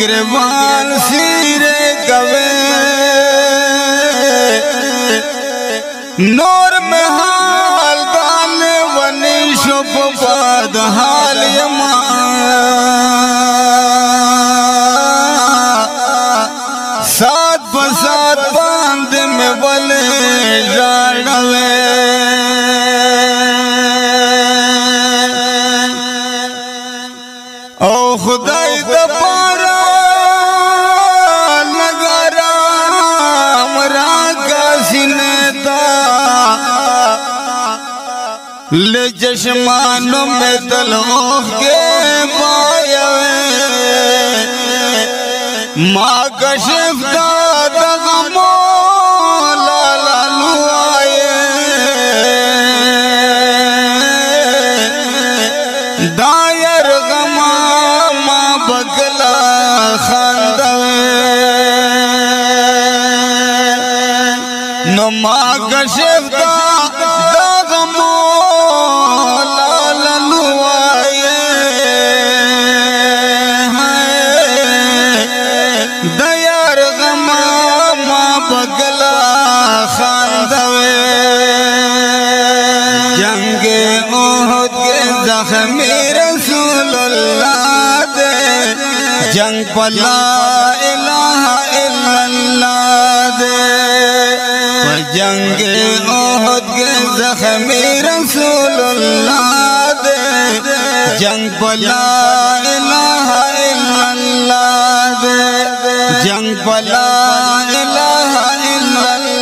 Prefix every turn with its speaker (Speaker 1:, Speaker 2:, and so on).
Speaker 1: گریبان سیرے کوے نور میں حال دان ونی شب باد حال یما ساتھ بساتھ باند میں بلے جاڑوے او خدای دا پارا نگارا مرا کا سینتا لے چشمانوں میں تلوخ کے پایوے ماں کا شفتا دغمو لالا لوائے دائر غما ماں بگلا خاندوے نو ماں کا شفتا دغمو لالا لوائے دائر غما ماں بگلا خاندوے جنگ احد کے زخمی رسول اللہ دے جنگ پا لا الہ الا اللہ دے جنگ احد کے زخمی رسول اللہ دے جنگ پا لا الہ الا اللہ دے جنگ پا لا الہ الا اللہ